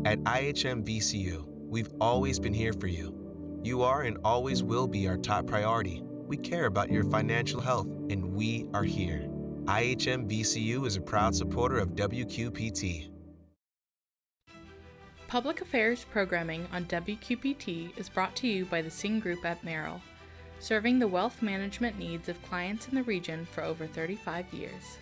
At IHM VCU, we've always been here for you. You are and always will be our top priority. We care about your financial health, and we are here. IHM VCU is a proud supporter of WQPT. Public Affairs programming on WQPT is brought to you by the Singh Group at Merrill, serving the wealth management needs of clients in the region for over 35 years.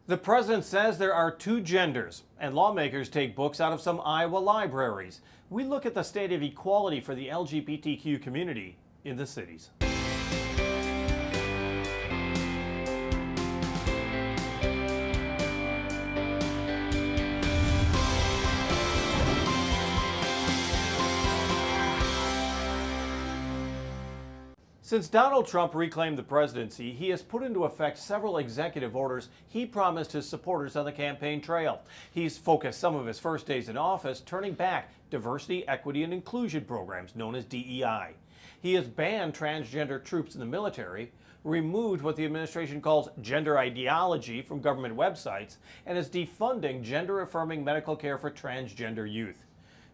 The president says there are two genders, and lawmakers take books out of some Iowa libraries. We look at the state of equality for the LGBTQ community in the cities. Since Donald Trump reclaimed the presidency, he has put into effect several executive orders he promised his supporters on the campaign trail. He's focused some of his first days in office turning back diversity, equity, and inclusion programs known as DEI. He has banned transgender troops in the military, removed what the administration calls gender ideology from government websites, and is defunding gender-affirming medical care for transgender youth.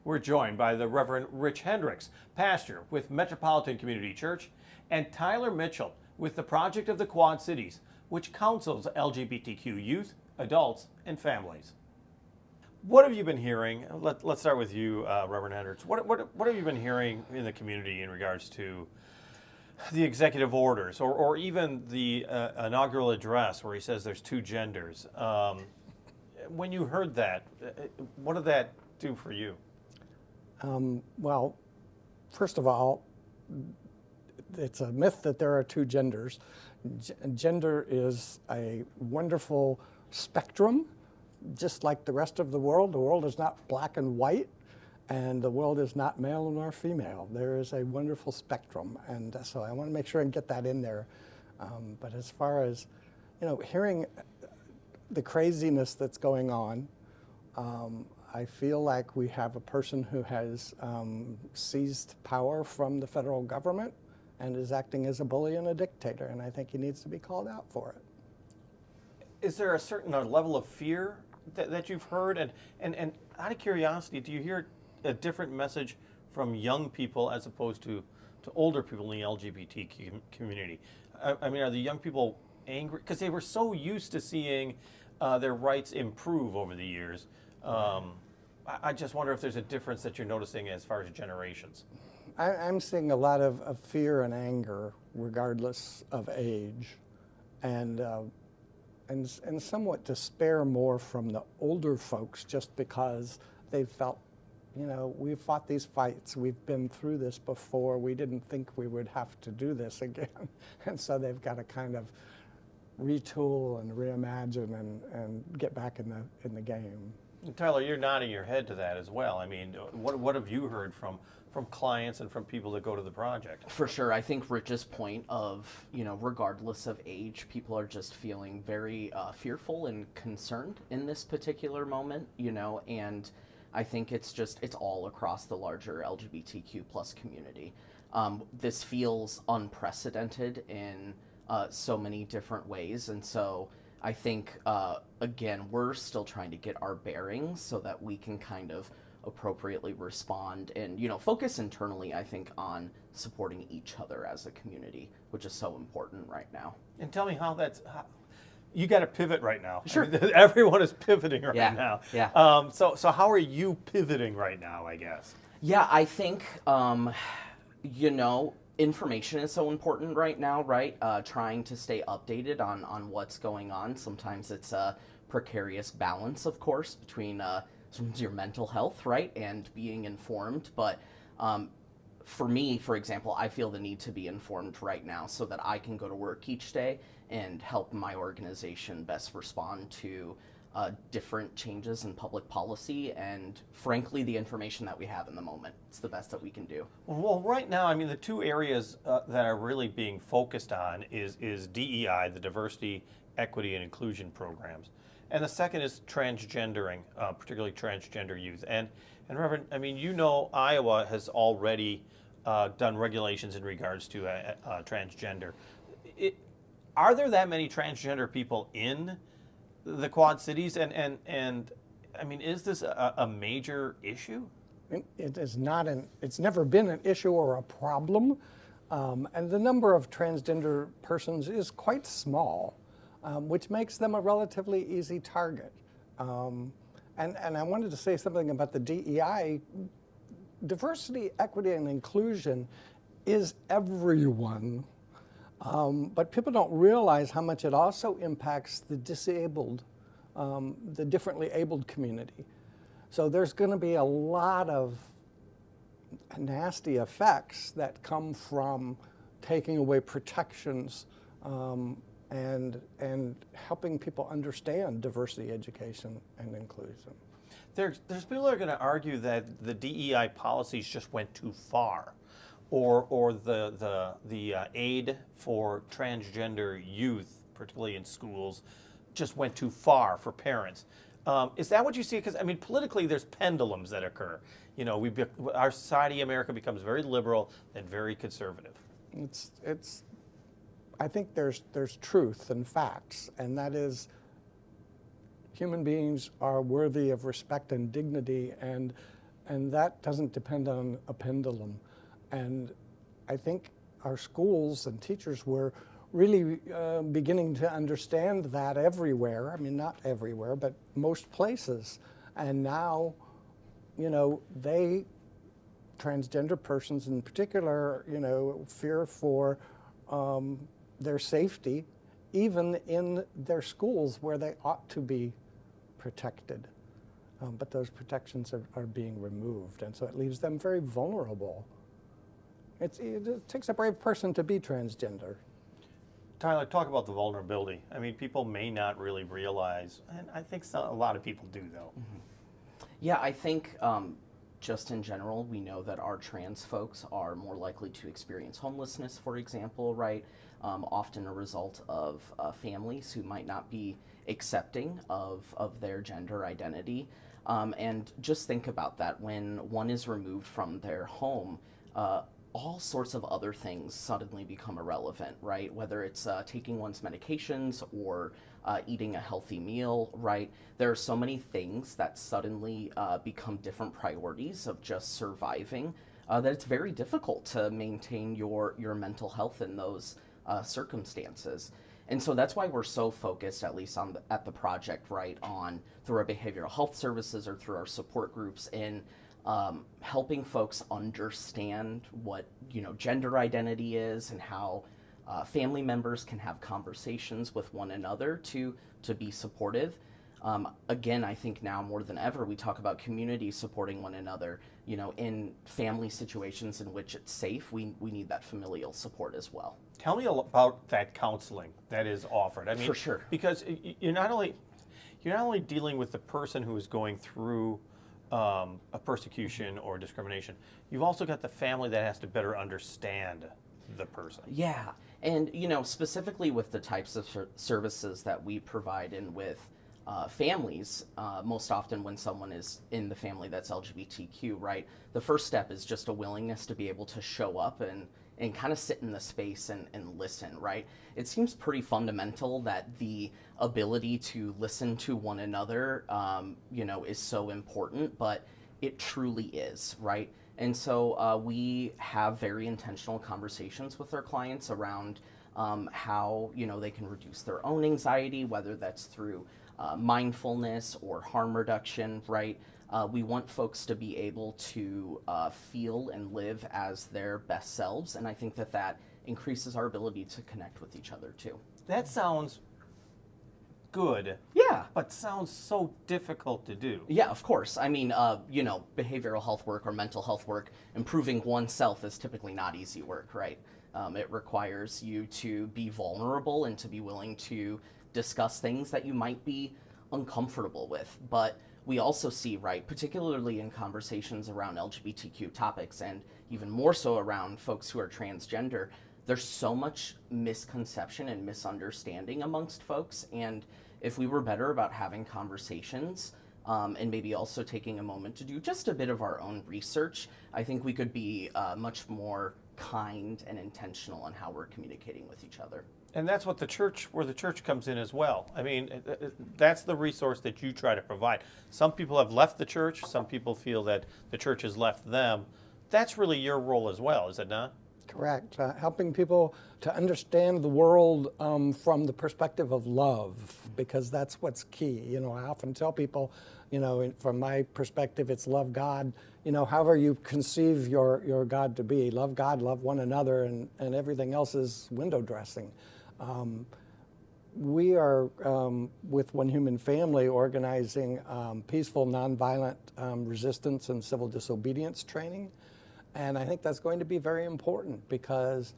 We're joined by the Reverend Rich Hendricks, pastor with Metropolitan Community Church, and Tyler Mitchell with the Project of the Quad Cities, which counsels LGBTQ youth, adults, and families. What have you been hearing? Let's start with you, Reverend Hendricks. What have you been hearing in the community in regards to the executive orders or even the inaugural address where he says there's two genders? When you heard that, what did that do for you? Well, first of all, it's a myth that there are two genders. Gender is a wonderful spectrum, just like the rest of the world. The world is not black and white, and the world is not male nor female. There is a wonderful spectrum, and so I want to make sure and get that in there. But as far as, hearing the craziness that's going on, I feel like we have a person who has seized power from the federal government and is acting as a bully and a dictator, and I think he needs to be called out for it. Is there a certain level of fear that you've heard? And out of curiosity, do you hear a different message from young people as opposed to older people in the LGBT community? I mean, are the young people angry? Because they were so used to seeing their rights improve over the years. I just wonder if there's a difference that you're noticing as far as generations. I'm seeing a lot of fear and anger, regardless of age, and somewhat despair more from the older folks, just because they felt, we've fought these fights, we've been through this before, we didn't think we would have to do this again, and so they've got to kind of retool and reimagine and get back in the game. Tyler, you're nodding your head to that as well. I mean, what have you heard from clients and from people that go to the project? For sure. I think Rich's point of, regardless of age, people are just feeling very fearful and concerned in this particular moment, and I think it's all across the larger LGBTQ plus community. This feels unprecedented in so many different ways, and so I think, again, we're still trying to get our bearings so that we can kind of appropriately respond and, focus internally, I think, on supporting each other as a community, which is so important right now. And tell me how you got to pivot right now. Sure. I mean, everyone is pivoting right now. Yeah. So how are you pivoting right now, I guess? Yeah, I think, information is so important right now, right? Trying to stay updated on what's going on. Sometimes it's a precarious balance, of course, between sometimes your mental health, right, and being informed. But for me, for example, I feel the need to be informed right now so that I can go to work each day and help my organization best respond to different changes in public policy and, frankly, the information that we have in the moment. It's the best that we can do. Well, right now, I mean, the two areas that are really being focused on is DEI, the diversity, equity, and inclusion programs. And the second is transgendering, particularly transgender youth. And Reverend, I mean, Iowa has already done regulations in regards to transgender. Are there that many transgender people in the Quad Cities? And I mean, is this a major issue? It is not it's never been an issue or a problem. And the number of transgender persons is quite small, which makes them a relatively easy target. And I wanted to say something about the DEI. Diversity, equity, and inclusion is everyone. But people don't realize how much it also impacts the disabled, the differently abled community. So there's going to be a lot of nasty effects that come from taking away protections and helping people understand diversity, education, and inclusion. There's people that are going to argue that the DEI policies just went too far, or the aid for transgender youth, particularly in schools, just went too far for parents. Is that what you see? Because I mean, politically, there's pendulums that occur. You know, our society, America, becomes very liberal and very conservative. I think there's truth and facts, and that is human beings are worthy of respect and dignity, and that doesn't depend on a pendulum. And I think our schools and teachers were really beginning to understand that everywhere. I mean, not everywhere, but most places. And now, you know, transgender persons in particular, you know, fear for their safety, even in their schools where they ought to be protected. But those protections are being removed, and so it leaves them very vulnerable. It takes a brave person to be transgender. Tyler, talk about the vulnerability. I mean, people may not really realize, and I think a lot of people do, though. Mm-hmm. Yeah, I think just in general, we know that our trans folks are more likely to experience homelessness, for example, right? Often a result of families who might not be accepting of their gender identity. And just think about that. When one is removed from their home, all sorts of other things suddenly become irrelevant, right? Whether it's taking one's medications or eating a healthy meal, right? There are so many things that suddenly become different priorities of just surviving that it's very difficult to maintain your mental health in those circumstances. And so that's why we're so focused, at least at the project, right, on through our behavioral health services or through our support groups in helping folks understand what, you know, gender identity is and how family members can have conversations with one another to be supportive. Again, I think now more than ever, we talk about community supporting one another. You know, in family situations in which it's safe, we need that familial support as well. Tell me about that counseling that is offered. I mean, for sure, because you're not only dealing with the person who is going through a persecution or discrimination, you've also got the family that has to better understand the person. Yeah, and you know, specifically with the types of services that we provide and with families, most often when someone is in the family that's LGBTQ, right, the first step is just a willingness to be able to show up and kind of sit in the space and listen, right? It seems pretty fundamental that the ability to listen to one another, you know, is so important, but it truly is, right? And so we have very intentional conversations with our clients around how, you know, they can reduce their own anxiety, whether that's through mindfulness or harm reduction, right? We want folks to be able to feel and live as their best selves, and I think that increases our ability to connect with each other too. That sounds good. Yeah. But sounds so difficult to do. Yeah, of course. I mean, you know, behavioral health work or mental health work, improving oneself is typically not easy work, right? It requires you to be vulnerable and to be willing to discuss things that you might be uncomfortable with. But we also see, right, particularly in conversations around LGBTQ topics and even more so around folks who are transgender, there's so much misconception and misunderstanding amongst folks. And if we were better about having conversations and maybe also taking a moment to do just a bit of our own research, I think we could be much more kind and intentional on how we're communicating with each other. And that's what where the church comes in as well. I mean, that's the resource that you try to provide. Some people have left the church. Some people feel that the church has left them. That's really your role as well, is it not? Correct. Helping people to understand the world from the perspective of love, because that's what's key. You know, I often tell people, you know, from my perspective, it's love God. You know, however you conceive your God to be, love God, love one another, and everything else is window dressing. We are, with One Human Family, organizing peaceful, nonviolent resistance and civil disobedience training. And I think that's going to be very important because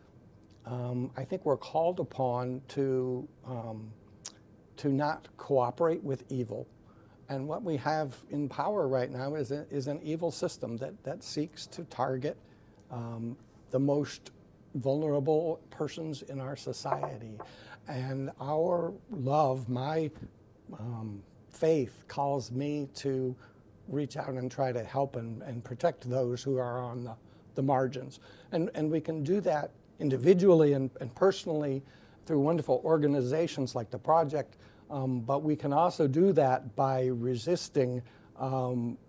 I think we're called upon to not cooperate with evil. And what we have in power right now is an evil system that seeks to target the most vulnerable persons in our society. And our love, my faith calls me to reach out and try to help and protect those who are on the margins. And we can do that individually and personally through wonderful organizations like the Project, but we can also do that by resisting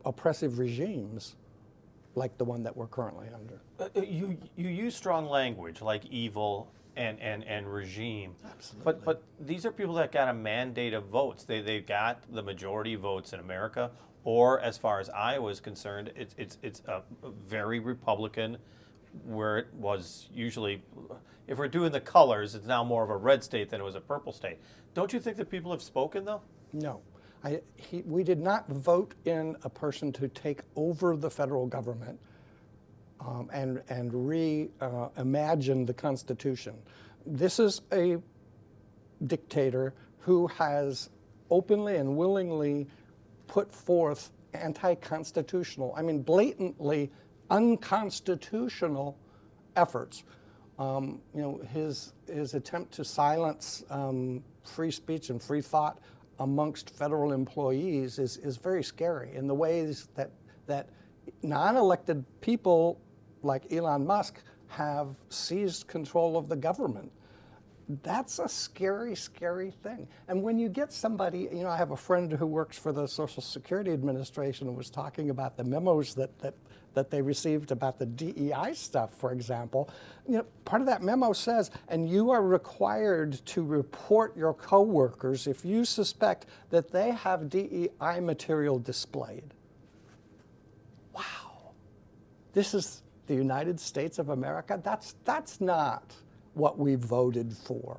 oppressive regimes like the one that we're currently under. You use strong language like evil and regime. Absolutely. But these are people that got a mandate of votes. They got the majority votes in America, or as far as Iowa is concerned, it's a very Republican, where it was usually, if we're doing the colors, it's now more of a red state than it was a purple state. Don't you think that people have spoken though? No. We did not vote in a person to take over the federal government and reimagine the Constitution. This is a dictator who has openly and willingly put forth anti-constitutional, I mean blatantly unconstitutional efforts. You know, his attempt to silence free speech and free thought amongst federal employees is very scary in the ways that non-elected people like Elon Musk have seized control of the government. That's a scary, scary thing. And when you get somebody, you know, I have a friend who works for the Social Security Administration and was talking about the memos that they received about the DEI stuff, for example. You know, part of that memo says, and you are required to report your coworkers if you suspect that they have DEI material displayed. Wow. This is the United States of America. That's not what we voted for.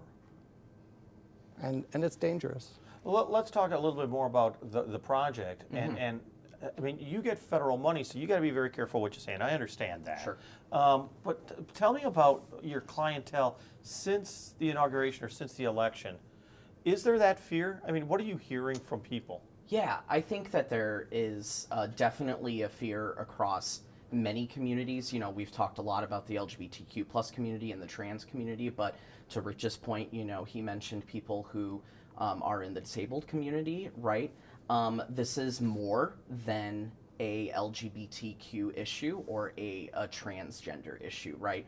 And it's dangerous. Well, let's talk a little bit more about the project. Mm-hmm. And I mean, you get federal money, so you got to be very careful what you say, and I understand that. Sure. But tell me about your clientele since the inauguration or since the election. Is there that fear? I mean, what are you hearing from people? Yeah, I think that there is definitely a fear across many communities. You know, we've talked a lot about the LGBTQ plus community and the trans community, but to Rich's point, you know, he mentioned people who are in the disabled community, right? This is more than a LGBTQ issue or a transgender issue, right?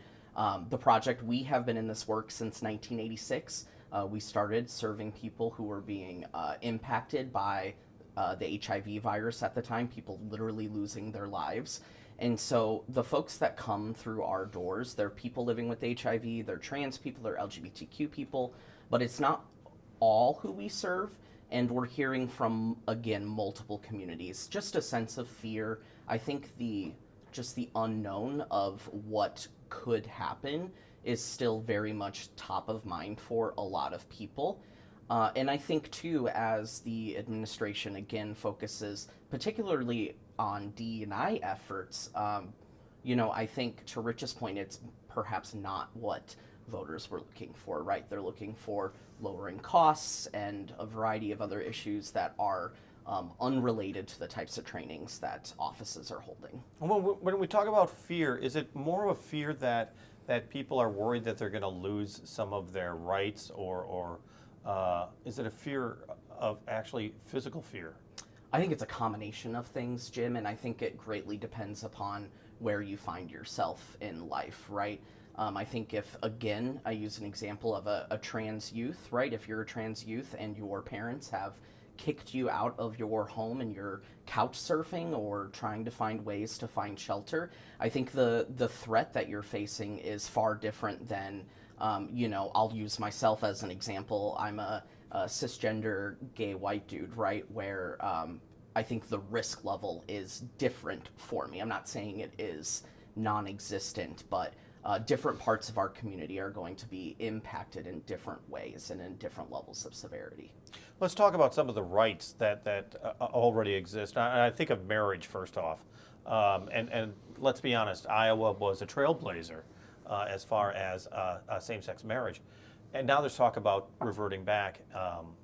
The project, we have been in this work since 1986. We started serving people who were being impacted by the HIV virus at the time, people literally losing their lives. And so the folks that come through our doors, they're people living with HIV, they're trans people, they're LGBTQ people, but it's not all who we serve. And we're hearing from, again, multiple communities. Just a sense of fear. I think just the unknown of what could happen is still very much top of mind for a lot of people. And I think, too, as the administration, again, focuses particularly on D&I efforts, you know, I think, to Rich's point, it's perhaps not what voters were looking for, right? They're looking for lowering costs and a variety of other issues that are unrelated to the types of trainings that offices are holding. When we talk about fear, is it more of a fear that people are worried that they're going to lose some of their rights, or is it a fear of actually physical fear? I think it's a combination of things, Jim, and I think it greatly depends upon where you find yourself in life, right? I think if, again, I use an example of a trans youth, right? If you're a trans youth and your parents have kicked you out of your home and you're couch surfing or trying to find ways to find shelter, I think the threat that you're facing is far different than, I'll use myself as an example. I'm a cisgender gay white dude, right? Where I think the risk level is different for me. I'm not saying it is non-existent, but different parts of our community are going to be impacted in different ways and in different levels of severity. Let's talk about some of the rights that already exist. I think of marriage first off, and let's be honest, Iowa was a trailblazer as far as same-sex marriage, and now there's talk about reverting back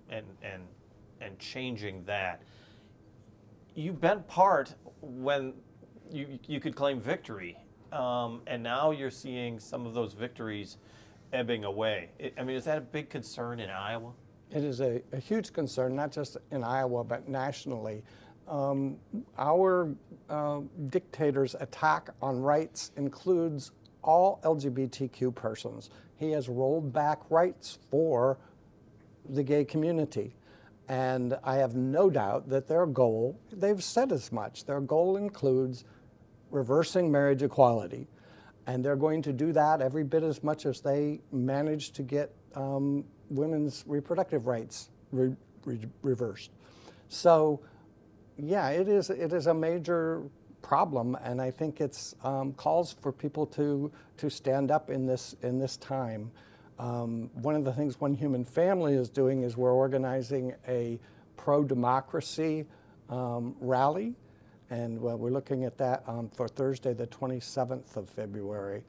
and changing that. You bent part when you could claim victory. And now you're seeing some of those victories ebbing away. Is that a big concern in Iowa? It is a huge concern, not just in Iowa, but nationally. Our dictator's attack on rights includes all LGBTQ persons. He has rolled back rights for the gay community. And I have no doubt that their goal, they've said as much, their goal includes reversing marriage equality, and they're going to do that every bit as much as they manage to get women's reproductive rights reversed. So, yeah, it is a major problem, and I think it's calls for people to stand up in this time. One of the things One Human Family is doing is we're organizing a pro-democracy rally. And we're looking at that for Thursday, the 27th of February.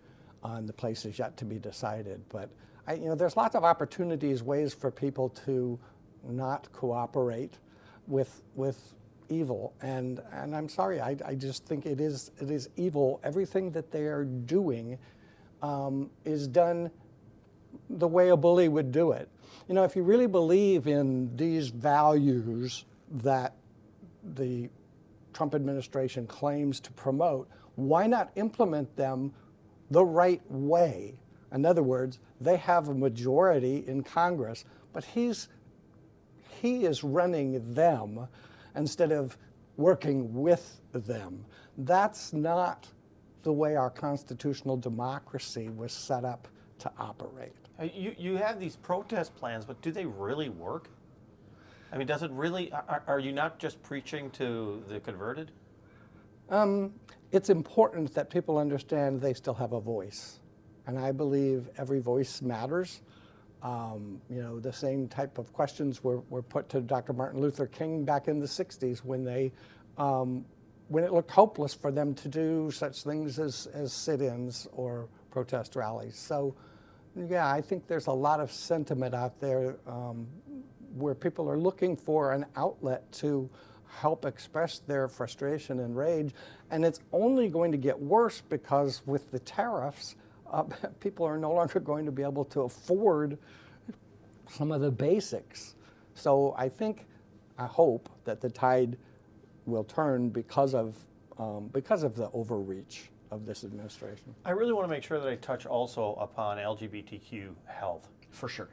The place is yet to be decided. But there's lots of opportunities, ways for people to not cooperate with evil. And I'm sorry, I just think it is evil. Everything that they are doing is done the way a bully would do it. If you really believe in these values that the Trump administration claims to promote, why not implement them the right way? In other words, they have a majority in Congress, but he is running them instead of working with them. That's not the way our constitutional democracy was set up to operate. You have these protest plans, but do they really work? Does it really, are you not just preaching to the converted? It's important that people understand they still have a voice. And I believe every voice matters. The same type of questions were put to Dr. Martin Luther King back in the 60s when it looked hopeless for them to do such things as sit-ins or protest rallies. So, yeah, I think there's a lot of sentiment out there where people are looking for an outlet to help express their frustration and rage. And it's only going to get worse because with the tariffs, people are no longer going to be able to afford some of the basics. So I hope that the tide will turn because of the overreach of this administration. I really want to make sure that I touch also upon LGBTQ health. For sure.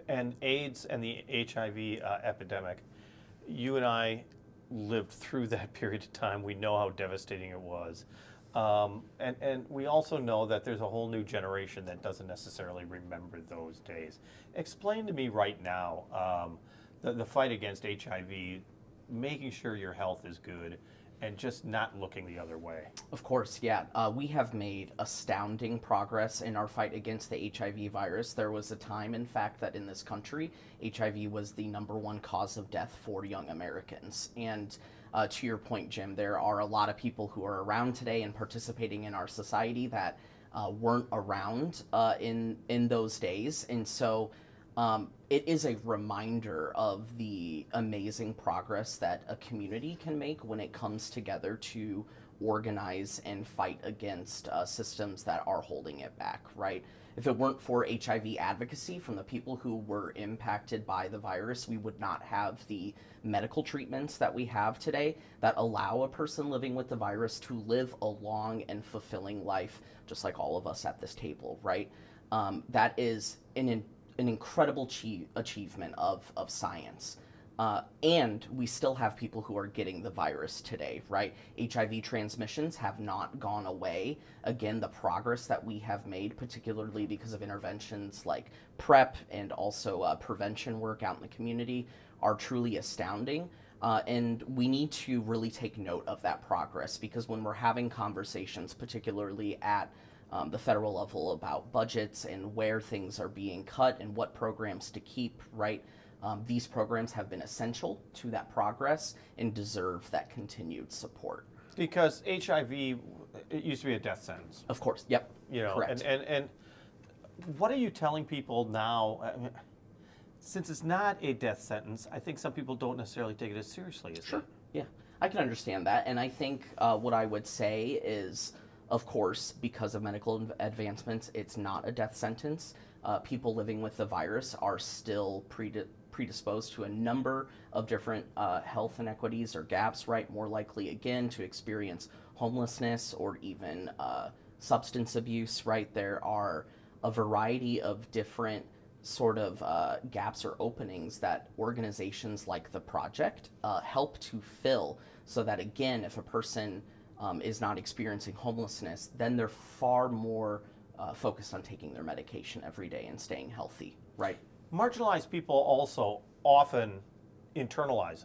And AIDS and the HIV epidemic. You and I lived through that period of time. We know how devastating it was. And we also know that there's a whole new generation that doesn't necessarily remember those days. Explain to me right now the fight against HIV, making sure your health is good, and just not looking the other way. Of course, yeah. We have made astounding progress in our fight against the HIV virus. There was a time, in fact, that in this country, HIV was the #1 cause of death for young Americans. And to your point, Jim, there are a lot of people who are around today and participating in our society that weren't around in those days. And so it is a reminder of the amazing progress that a community can make when it comes together to organize and fight against systems that are holding it back, right? If it weren't for HIV advocacy from the people who were impacted by the virus, we would not have the medical treatments that we have today that allow a person living with the virus to live a long and fulfilling life, just like all of us at this table, right? That is an incredible achievement of science. And we still have people who are getting the virus today, right? HIV transmissions have not gone away. Again, the progress that we have made, particularly because of interventions like PrEP and also prevention work out in the community, are truly astounding. And we need to really take note of that progress, because when we're having conversations, particularly at the federal level about budgets and where things are being cut and what programs to keep, right? These programs have been essential to that progress and deserve that continued support. Because HIV, it used to be a death sentence. Of course, yep. You know, correct. And what are you telling people now? I mean, since it's not a death sentence, I think some people don't necessarily take it as seriously as Sure. Yeah, I can understand that. And I think what I would say is, of course, because of medical advancements, it's not a death sentence. People living with the virus are still predisposed to a number of different health inequities or gaps, right? More likely, again, to experience homelessness or even substance abuse, right? There are a variety of different sort of gaps or openings that organizations like The Project help to fill, so that, again, if a person is not experiencing homelessness, then they're far more focused on taking their medication every day and staying healthy, right? Marginalized people also often internalize.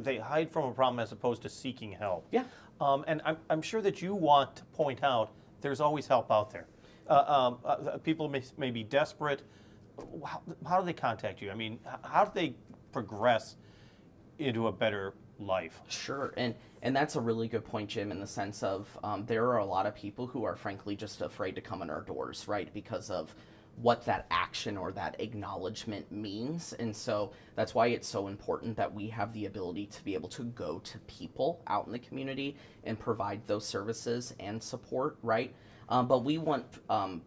They hide from a problem as opposed to seeking help. Yeah. And I'm sure that you want to point out there's always help out there. People may be desperate. How do they contact you? I mean, how do they progress into a better life? Sure, and that's a really good point, Jim, in the sense of there are a lot of people who are frankly just afraid to come in our doors, right, because of what that action or that acknowledgement means. And so that's why it's so important that we have the ability to be able to go to people out in the community and provide those services and support, right? But we want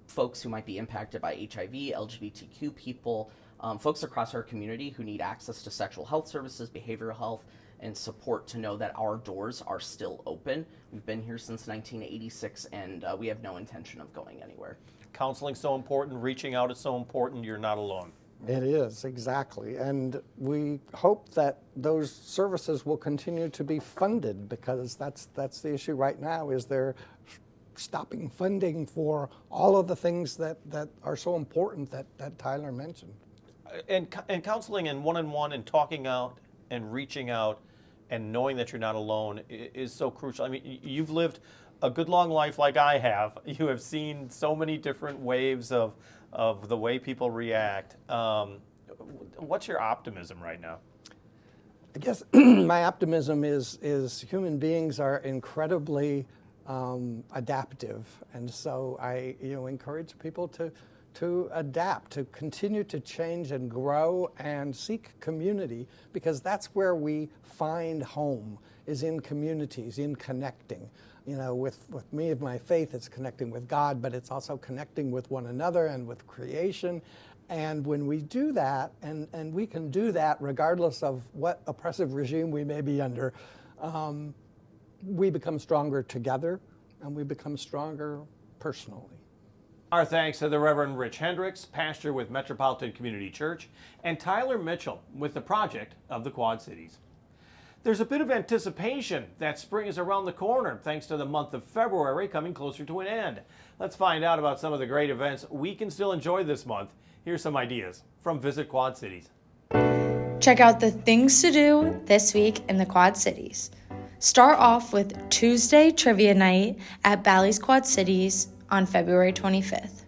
folks who might be impacted by HIV, LGBTQ people, folks across our community who need access to sexual health services, behavioral health, and support to know that our doors are still open. We've been here since 1986, and we have no intention of going anywhere. Counseling's so important, reaching out is so important, you're not alone. It is, exactly. And we hope that those services will continue to be funded, because that's the issue right now, is they're stopping funding for all of the things that are so important that Tyler mentioned. And counseling and one-on-one and talking out and reaching out and knowing that you're not alone is so crucial. I mean, you've lived a good long life like I have. You have seen so many different waves of the way people react. What's your optimism right now? I guess my optimism is human beings are incredibly adaptive, and so I encourage people to adapt, to continue to change and grow and seek community, because that's where we find home, is in communities, in connecting. With me and my faith, it's connecting with God, but it's also connecting with one another and with creation. And when we do that, and we can do that regardless of what oppressive regime we may be under, we become stronger together, and we become stronger personally. Our thanks to the Reverend Rich Hendricks, pastor with Metropolitan Community Church, and Tyler Mitchell with the Project of the Quad Cities. There's a bit of anticipation that spring is around the corner, thanks to the month of February coming closer to an end. Let's find out about some of the great events we can still enjoy this month. Here's some ideas from Visit Quad Cities. Check out the things to do this week in the Quad Cities. Start off with Tuesday Trivia Night at Bally's Quad Cities on February 25th.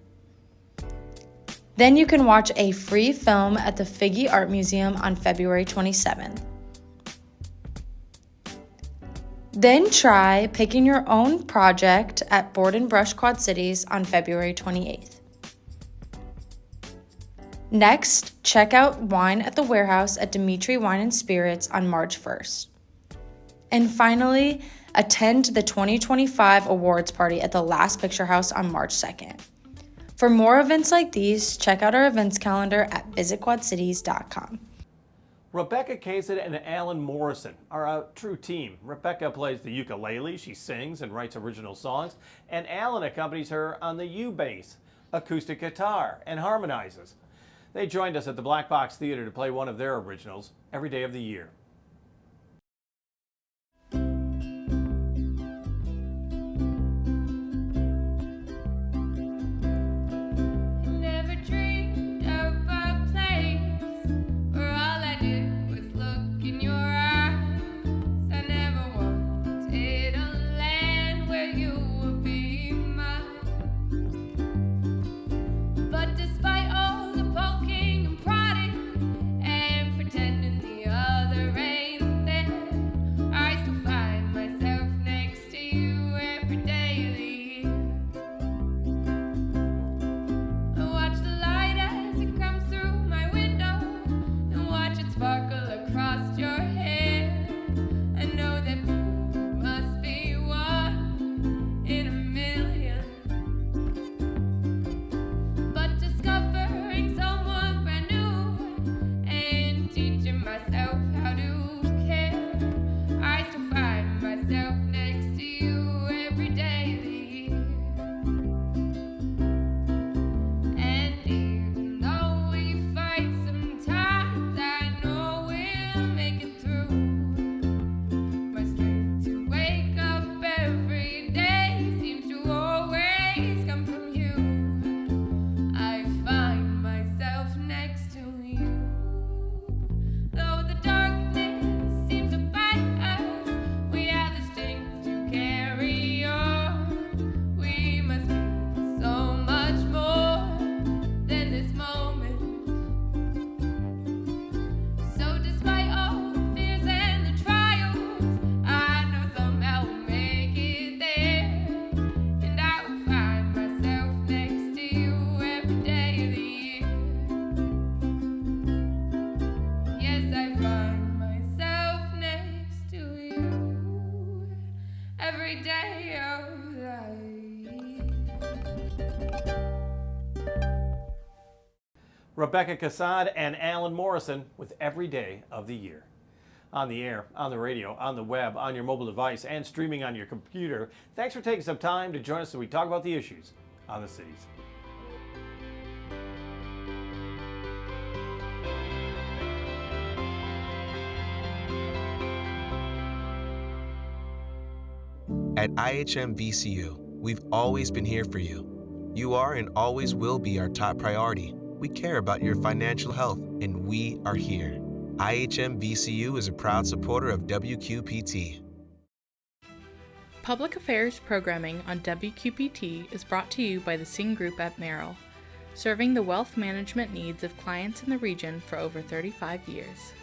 Then you can watch a free film at the Figge Art Museum on February 27th. Then try picking your own project at Board and Brush Quad Cities on February 28th. Next, check out Wine at the Warehouse at Dimitri Wine and Spirits on March 1st. And finally, attend the 2025 awards party at the Last Picture House on March 2nd. For more events like these, check out our events calendar at visitquadcities.com. Rebecca Kazin and Alan Morrison are a true team. Rebecca plays the ukulele, she sings and writes original songs, and Alan accompanies her on the U-bass, acoustic guitar, and harmonizes. They joined us at the Black Box Theater to play one of their originals, Every Day of the Year. Rebecca Kazin and Alan Morrison with Every Day of the Year. On the air, on the radio, on the web, on your mobile device, and streaming on your computer. Thanks for taking some time to join us as we talk about the issues on the cities. At IHM VCU, we've always been here for you. You are and always will be our top priority. We care about your financial health, and we are here. IHM VCU is a proud supporter of WQPT. Public Affairs programming on WQPT is brought to you by the Sing Group at Merrill, serving the wealth management needs of clients in the region for over 35 years.